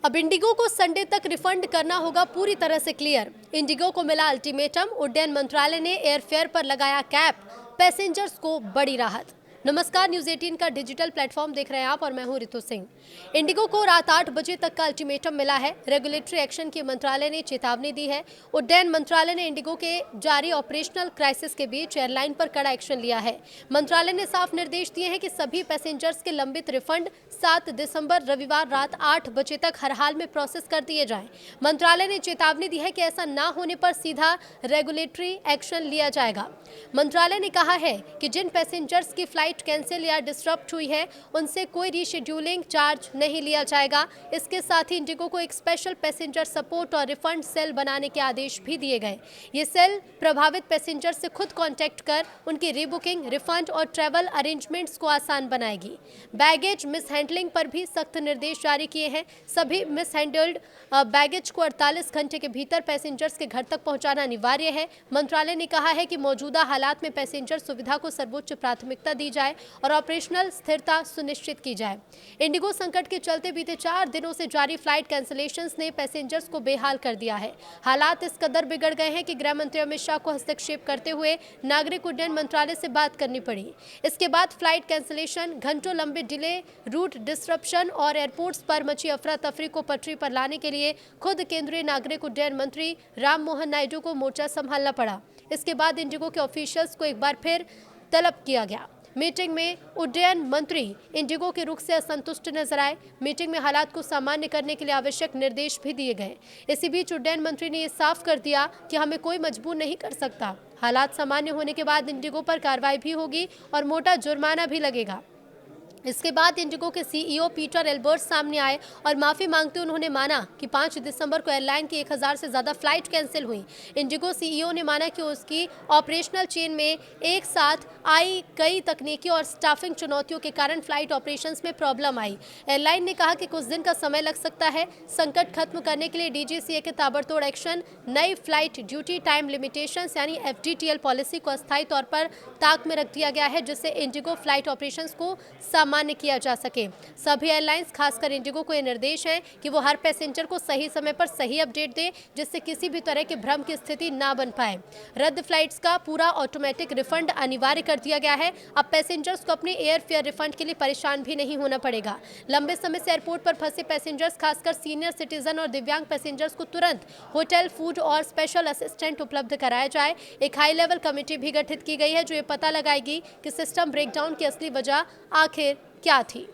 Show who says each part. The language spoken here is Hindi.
Speaker 1: अब इंडिगो को संडे तक रिफंड करना होगा पूरी तरह से क्लियर। इंडिगो को मिला अल्टीमेटम, उड्डयन मंत्रालय ने एयरफेयर पर लगाया कैप, पैसेंजर्स को बड़ी राहत। नमस्कार, न्यूज 18 का डिजिटल प्लेटफॉर्म देख रहे हैं आप और मैं हूं रितु सिंह। इंडिगो को रात 8 बजे तक का अल्टीमेटम मिला है। रेगुलेटरी एक्शन की मंत्रालय ने चेतावनी दी है। उड्डयन मंत्रालय ने इंडिगो के जारी ऑपरेशनल क्राइसिस के बीच एयरलाइन पर कड़ा एक्शन लिया है। मंत्रालय ने साफ निर्देश दिए हैं कि सभी पैसेंजर्स के लंबित रिफंड 7 दिसंबर रविवार रात 8 बजे तक हर हाल में प्रोसेस कर दिए जाएं। मंत्रालय ने चेतावनी दी है कि ऐसा ना होने पर सीधा रेगुलेटरी एक्शन लिया जाएगा। मंत्रालय ने कहा है कि जिन पैसेंजर्स की फ्लाइट कैंसिल या डिसरप्ट हुई है उनसे कोई रीशेड्यूलिंग चार्ज नहीं लिया जाएगा। इसके साथ ही इंडिगो को एक स्पेशल पैसेंजर सपोर्ट और रिफंड सेल बनाने के आदेश भी दिए गए। ये सेल प्रभावित पैसेंजर से खुद कांटेक्ट कर उनकी रीबुकिंग, रिफंड और ट्रैवल अरेंजमेंट्स को आसान बनाएगी। बैगेज मिसहैंडलिंग पर भी सख्त निर्देश जारी किए हैं। सभी मिसहैंडल्ड बैगेज को 48 घंटे के भीतर पैसेंजर्स के घर तक पहुंचाना अनिवार्य है। मंत्रालय ने कहा है कि मौजूदा हालात में पैसेंजर सुविधा को सर्वोच्च प्राथमिकता दी जाए और ऑपरेशनल स्थिरता सुनिश्चित की जाए। इंडिगो संकट के चलते बीते 4 दिनों से जारी फ्लाइट कैंसिलेशंस ने पैसेंजर्स को बेहाल कर दिया है। हालात इस कदर बिगड़ गए हैं कि गृह मंत्री अमित शाह को हस्तक्षेप करते हुए नागरिक उड्डयन मंत्रालय से बात करनी पड़ी। इसके बाद फ्लाइट कैंसिलेशन, घंटों लंबे डिले, रूट डिसरप्शन और एयरपोर्ट्स पर मची अफरा तफरी को पटरी पर लाने के लिए खुद केंद्रीय नागरिक उड्डयन मंत्री राम मोहन नायडू को मोर्चा संभालना पड़ा। इसके बाद इंडिगो के ऑफिशियल्स को एक बार फिर तलब किया गया। मीटिंग में उड्डयन मंत्री इंडिगो के रुख से असंतुष्ट नजर आए। मीटिंग में हालात को सामान्य करने के लिए आवश्यक निर्देश भी दिए गए। इसी बीच उड्डयन मंत्री ने यह साफ कर दिया कि हमें कोई मजबूर नहीं कर सकता। हालात सामान्य होने के बाद इंडिगो पर कार्रवाई भी होगी और मोटा जुर्माना भी लगेगा। इसके बाद इंडिगो के सीईओ पीटर एल्बर्ट सामने आए और माफी मांगते उन्होंने माना कि 5 दिसंबर को एयरलाइन की 1000 से ज्यादा फ्लाइट कैंसिल हुई। इंडिगो सीईओ ने माना कि उसकी ऑपरेशनल चेन में एक साथ आई कई तकनीकी और स्टाफिंग चुनौतियों के कारण फ्लाइट ऑपरेशंस में प्रॉब्लम आई। एयरलाइन ने कहा कि कुछ दिन का समय लग सकता है। संकट खत्म करने के लिए डीजीसीए के ताबड़तोड़ एक्शन, नई फ्लाइट ड्यूटी टाइम लिमिटेशंस यानी एफडीटीएल पॉलिसी को अस्थायी तौर पर ताक में रख दिया गया है, जिससे इंडिगो फ्लाइट ऑपरेशंस को सामान्य किया जा सके। सभी एयरलाइंस, खासकर इंडिगो को यह निर्देश है कि वो हर पैसेंजर को सही समय पर सही अपडेट दे, जिससे किसी भी तरह के भ्रम की स्थिति ना बन पाए। रद्द फ्लाइट्स का पूरा ऑटोमेटिक रिफंड अनिवार्य कर दिया गया है। अब पैसेंजर्स को अपने एयर फेयर रिफंड के लिए परेशान भी नहीं होना पड़ेगा। लंबे समय से एयरपोर्ट पर फंसे पैसेंजर्स, खासकर सीनियर सिटीजन और दिव्यांग पैसेंजर्स को तुरंत होटल, फूड और स्पेशल असिस्टेंट उपलब्ध कराया जाए। एक हाई लेवल कमेटी भी गठित की गई है जो ये पता लगाएगी कि सिस्टम ब्रेकडाउन की असली वजह आखिर क्या थी।